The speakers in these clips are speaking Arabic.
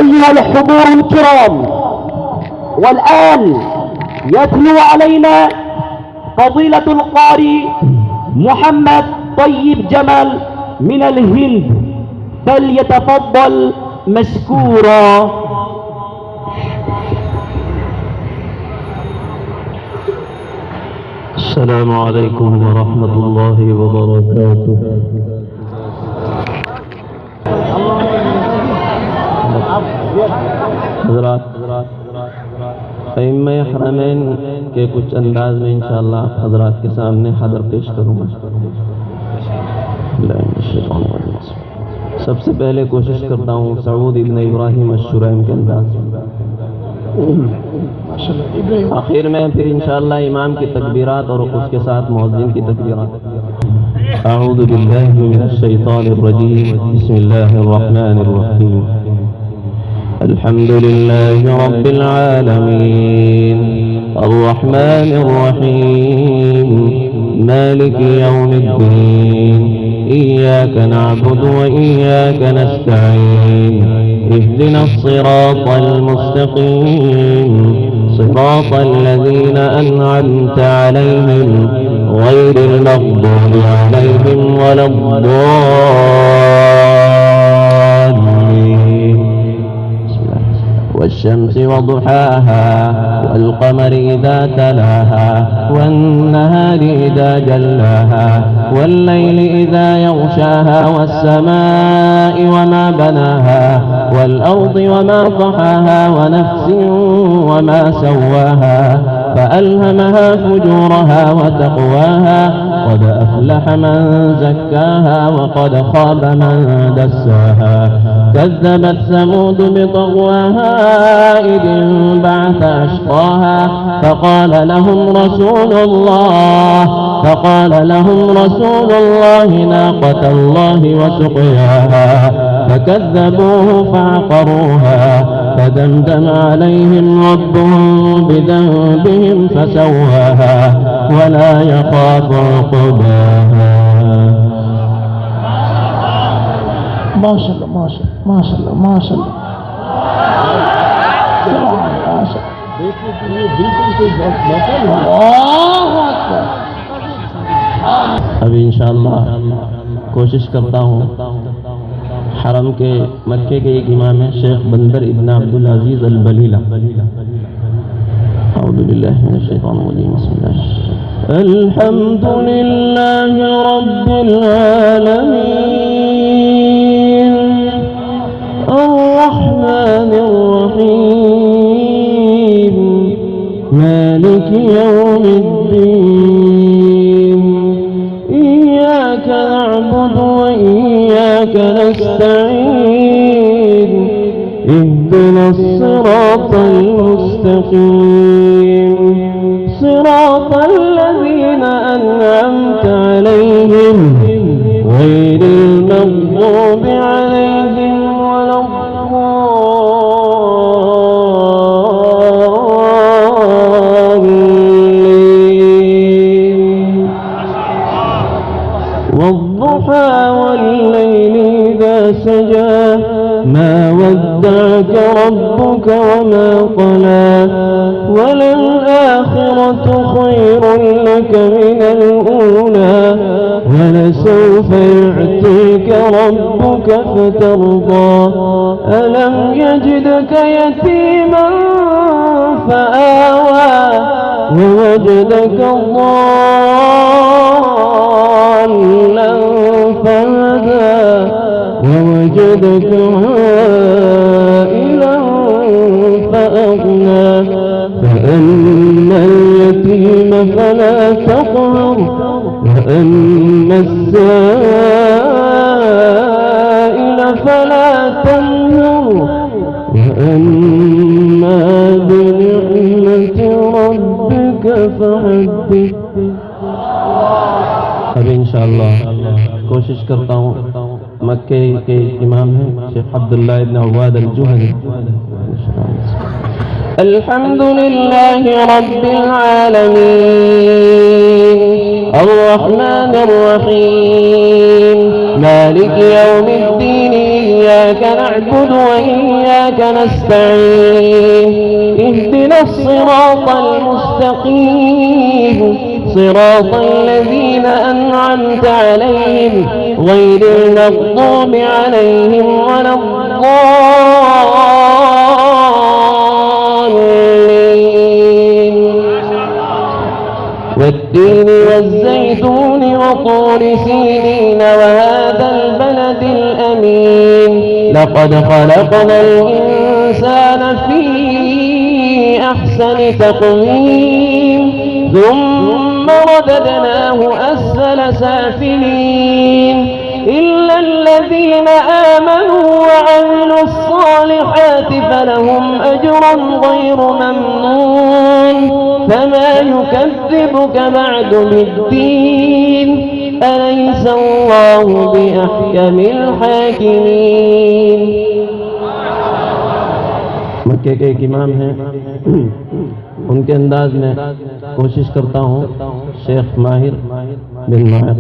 أيها الحضور الكرام، والآن يتلو علينا فضيلة القارئ محمد طيب جمال من الهند، فليتفضل مشكورا. السلام عليكم ورحمة الله وبركاته. फ़ैम्मे हरमैन के कुछ अंदाज में इंशाअल्लाह हज़रात के सामने हदर पेश करूँगा। सबसे पहले कोशिश करता हूँ सऊद इब्न इब्राहिम अश-शुरैम के अंदाज में, आखिर में फिर इंशाअल्लाह इमाम की तकबीरात और उसके साथ मुअज्जिन की तकबीरात। अऊज़ु बिल्लाहि मिनश शैतानिर रजीम, बिस्मिल्लाहिर रहमानिर रहीम। अल्हम्दुलिल्लाहि रब्बिल आलमीन, अर्रहमानिर रहीम, मालिकि यौमिद्दीन, इय्याका नअबुदु व इय्याका नस्तईन, इहदिनस सिरातल मुस्तकीम, सिरातल लज़ीना अनअमता अलैहिम गैरिल मग़दूबि अलैहिम वलद्दाल्लीन। والشمس وضحاها والقمر إذا تلاها والنهار إذا جلاها والليل إذا يغشاها والسماء وما بناها والأرض وما طحاها ونفس وما سواها فألهمها فجورها وتقواها قد أفلح من زكاها وقد خاب من دساها كذبت ثمود بطغواها إذ انبعث أشقاها فقال لهم رسول الله ناقة الله وسقياها فكذبوه فعقروها فدمدم عليهم ربهم بذنبهم فسواها ولا يخاف عقباها. ما شاء الله ما شاء الله ما شاء الله ما شاء الله. अभी इंशाअल्लाह कोशिश करता हूँ हरम के मक्के के एक इमाम है शेख बंदर इब्न अब्दुल अजीज अल बलीला। अऊज़ु बिल्लाहि मिनश शैतानिर रजीम, बिस्मिल्लाह। अल्हम्दुलिल्लाहि रब्बिल आलमीन, अर्रहमानिर रहीम, मालिकि यौमिद्दीन, इय्याका नअबुदु व इय्याका नस्तईन, इहदिनस सिरातल मुस्तकीम, सिरातल लज़ीना अनअमता अलैहिम गैरिल मग़दूबि अलैहिम वलद्दाल्लीन। والضحى والليل إذا سجى ما ودعك ربك وما قلى وللآخرة خير لك من الأولى ولسوف يعطيك ربك فترضى ألم يجدك يتيما فآوى ووجدك ضالا فهدى ووجدك عائلا فأغنى فأما اليتيم فلا تقهر وأما السائل فلا تنهر وأما بنعمة ربك فحدث. अब इंशाअल्लाह कोशिश करता हूँ मक्के के इमाम हैं शेख अब्दुल्लाह इब्न अव्वाद अल-जुहनी। अल्हम्दुलिल्लाहि रब्बिल आलमीन, الرحمن الرحيم مالك يوم الدين إياك نعبد وإياك نستعين اهدنا الصراط المستقيم صراط الذين أنعمت عليهم غير المغضوب عليهم ولا الضالين والتين والزيتون وطور سينين وهذا البلد الأمين لقد خلقنا الإنسان في أحسن تقويم ثم رددناه أسفل سافلين إلا الذين آمنوا وعملوا الصالحات فلهم أجر غير ممنون فما يكذبك بعد بالدين أليس الله بأحكم الحاكمين मक्के के एक इमाम हैं उनके अंदाज में कोशिश करता हूँ शेख माहिर बिन माहिर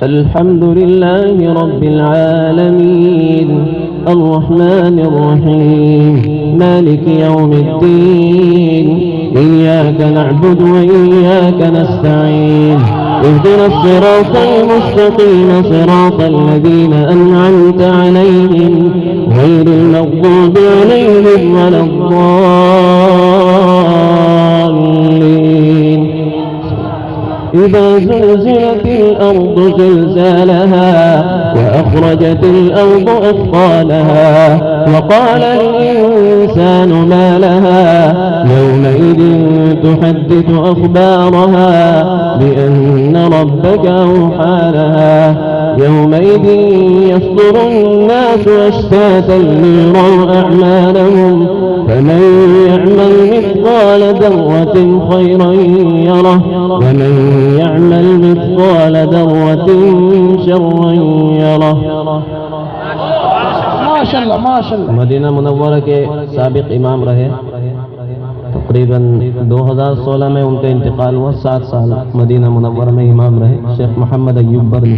الحمد لله رب العالمين الرحمن الرحيم مالك يوم الدين إياك نعبد وإياك نستعين اهدنا الصراط المستقيم صراط الذين أنعمت عليهم غير المغضوب عليهم ولا الضالين إذا زلزلت الأرض زلزالها وأخرجت الأرض أثقالها وقال الإنسان ما لها يومئذ تحدث أخبارها بأن ربك أوحى لها يومئذ يصدر الناس أشتاتا ليروا أعمالهم فمن يعمل مثقال ذرة خيرا يره ومن يعمل مثقال ذرة شرا يره माशाल्लाह माशाल्लाह। मदीना मुनव्वरा के साबिक इमाम रहे तकरीबन 2016 में उनका इंतकाल हुआ 7 साल मदीना मुनव्वरा में इमाम रहे शेख मोहम्मद अय्यूब बरनी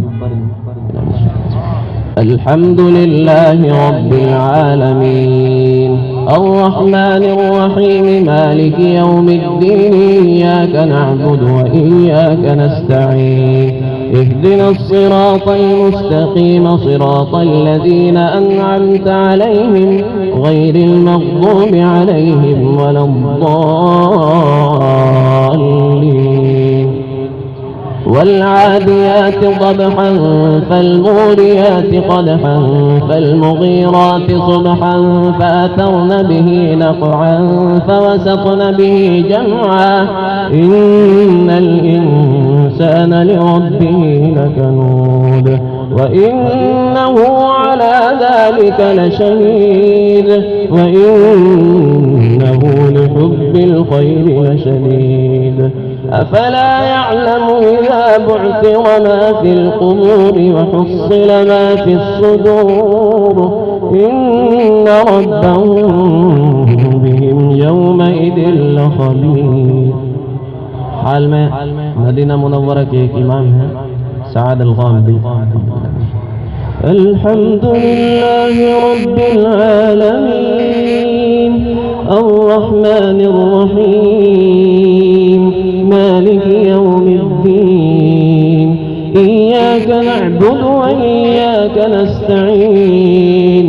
अल्हम्दुलिल्लाहि रब्बिल आलमीन الرحمن الرحيم مالك يوم الدين إياك نعبد وإياك نستعين اهدنا الصراط المستقيم صراط الذين أنعمت عليهم غير المغضوب عليهم ولا الضالين والعاديات ضبحا فالموريات قدحا فالمغيرات صبحا فأثرن به نقعا فوسطن به جمعا إن الإنسان لربه لكنود وإنه على ذلك لشهيد وإنه لحب الخير لشديد أفلا يعلم إذا بعثر ما في القبور وحصل ما في الصدور إن ربهم بهم يومئذ لخبير حال में मदीना मुनव्वरा के एक इमाम हैं साद अल-गामिदी अल्हम्दुलिल्लाहि रब्बिल आलमीन الرحمن الرحيم مالك يوم الدين إياك نعبد وإياك نستعين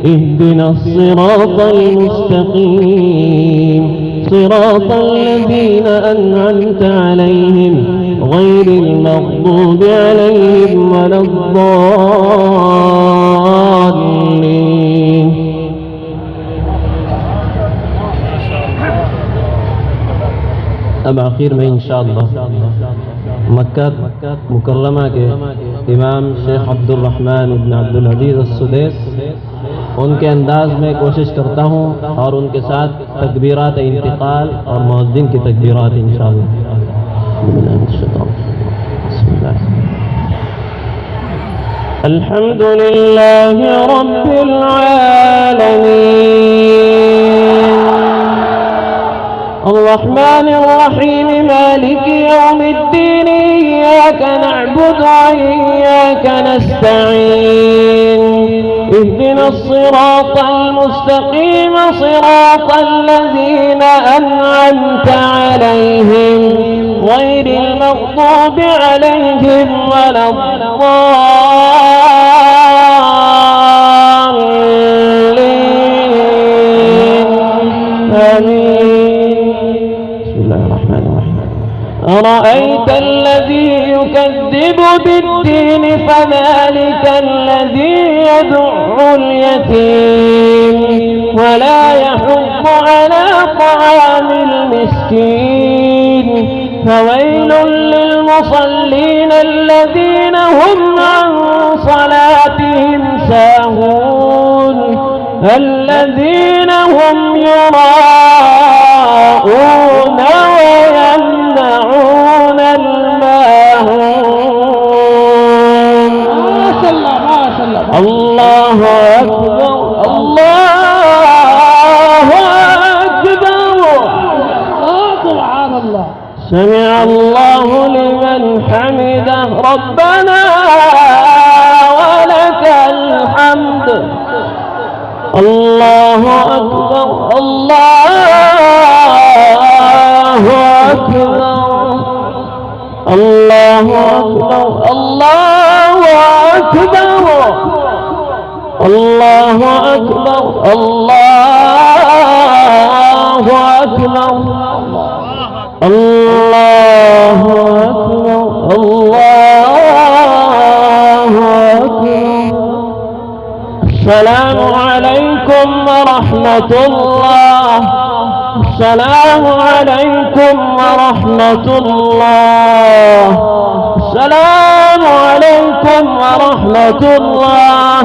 اهدنا الصراط المستقيم صراط الذين أنعمت عليهم غير المغضوب عليهم ولا الضالين अब आखिर में इंशाअल्लाह मक्का मुकर्रमा के इमाम शेख अब्दुल रहमान इब्न अब्दुल अजीज अस्सुदैस उनके अंदाज में कोशिश करता हूँ और उनके साथ तकबीरात इंतकाल और मुअज्जिन की तकबीरात इंशाअल्लाह अल्हम्दुलिल्लाहि रब्बिल आलमीन الرحمن الرحيم مالك يوم الدين إياك نعبد وإياك نستعين اهدنا الصراط المستقيم صراط الذين أنعمت عليهم غير المغضوب عليهم ولا الضالين آمين. بسم الله الرحمن الرحيم. أرأيت الذي يكذب بالدين فذلك الذي يدع اليتيم ولا يحض على طعام المسكين فويل للمصلين الذين هم عن صلاتهم ساهون الذين هم يراءون ويمنعون الماعون. الله أكبر الله أكبر. سبحان الله. سمع الله لمن حمده ربنا ولك الحمد. الله أكبر الله أكبر الله أكبر الله أكبر الله أكبر الله أكبر الله أكبر الله أكبر. السلام عليكم ورحمة الله. السلام عليكم ورحمة الله. السلام عليكم ورحمة الله.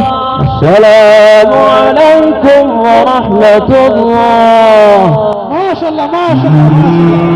السلام عليكم ورحمة الله. ما شاء الله ما شاء الله.